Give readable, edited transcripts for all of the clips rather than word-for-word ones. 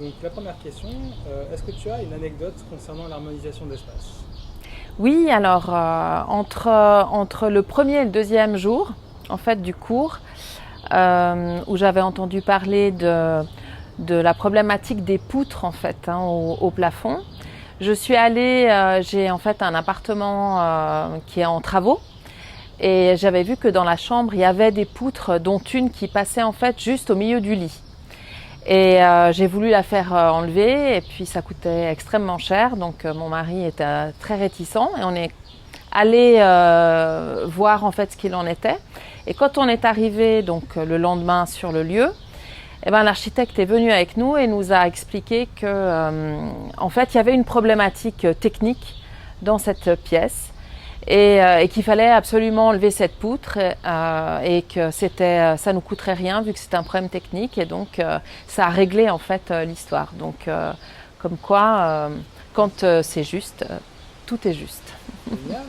Donc la première question, est-ce que tu as une anecdote concernant l'harmonisation d'espace? Oui, alors entre le premier et le deuxième jour, en fait, du cours, où j'avais entendu parler de la problématique des poutres en fait au plafond, je suis allée, j'ai en fait un appartement qui est en travaux et j'avais vu que dans la chambre il y avait des poutres, dont une qui passait en fait juste au milieu du lit. Et j'ai voulu la faire enlever et puis ça coûtait extrêmement cher, donc mon mari était très réticent et on est allé voir en fait ce qu'il en était. Et quand on est arrivé donc le lendemain sur le lieu, eh ben, l'architecte est venu avec nous et nous a expliqué que en fait il y avait une problématique technique dans cette pièce et qu'il fallait absolument enlever cette poutre et que ça nous coûterait rien vu que c'est un problème technique et donc ça a réglé en fait l'histoire. Donc comme quoi quand c'est juste, tout est juste. Génial.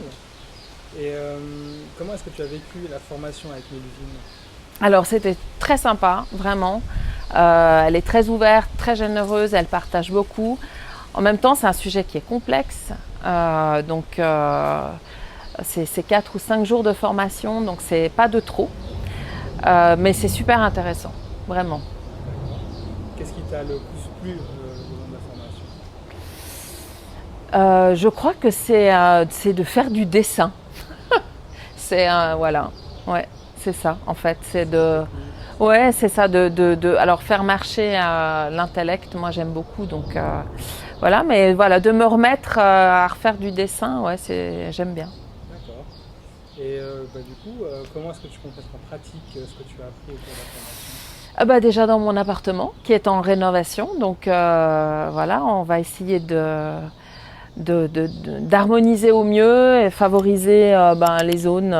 Et comment est-ce que tu as vécu la formation avec Mélusine? Alors c'était très sympa, vraiment. Elle est très ouverte, très généreuse, elle partage beaucoup. En même temps, c'est un sujet qui est complexe. Donc c'est 4 ou 5 jours de formation, donc c'est pas de trop. Mais c'est super intéressant, vraiment. D'accord. Qu'est-ce qui t'a le plus plu le long de la formation? Je crois que c'est de faire du dessin. C'est voilà, ouais, c'est ça en fait. C'est Dessin de, technique. ouais, c'est ça alors faire marcher l'intellect. Moi j'aime beaucoup, donc voilà. Mais voilà, de me remettre à refaire du dessin, ouais, j'aime bien. D'accord. Et du coup, comment est-ce que tu comptes mettre en pratique ce que tu as appris au cours de la formation? Ah bah déjà dans mon appartement qui est en rénovation, donc voilà, on va essayer d'harmoniser au mieux et favoriser les zones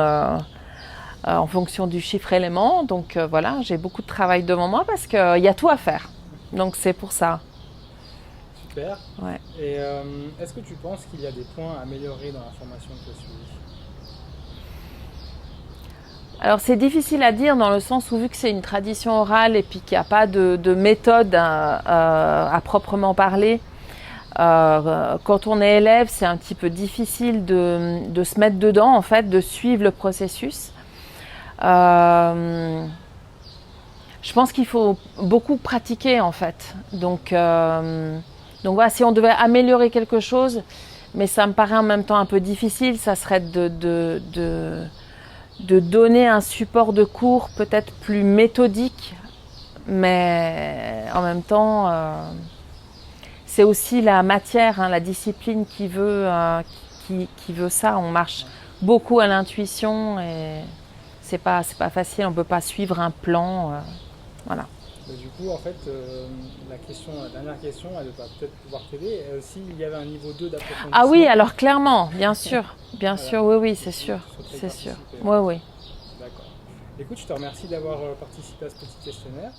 en fonction du chiffre élément. Donc voilà, j'ai beaucoup de travail devant moi parce qu'il y a tout à faire. Donc c'est pour ça. Super. Ouais. Et est-ce que tu penses qu'il y a des points à améliorer dans la formation que tu as suivie? Alors c'est difficile à dire dans le sens où vu que c'est une tradition orale et puis qu'il n'y a pas de méthode à proprement parler, quand on est élève, c'est un petit peu difficile de se mettre dedans, en fait, de suivre le processus. Euh, je pense qu'il faut beaucoup pratiquer, en fait. Donc voilà, si on devait améliorer quelque chose, mais ça me paraît en même temps un peu difficile, ça serait de donner un support de cours peut-être plus méthodique, mais en même temps, c'est aussi la matière, hein, la discipline qui veut ça. On marche Ouais. beaucoup à l'intuition et c'est pas facile. On peut pas suivre un plan. Voilà. Du coup, en fait, la dernière question, elle va peut-être pouvoir t'aider. S'il y avait un niveau 2 Ah oui, d'approfondissement, alors clairement, bien voilà, sûr, oui, oui, tu, tu souhaiterais y c'est sûr, participer. oui, oui. D'accord. Écoute, je te remercie d'avoir participé à ce petit questionnaire.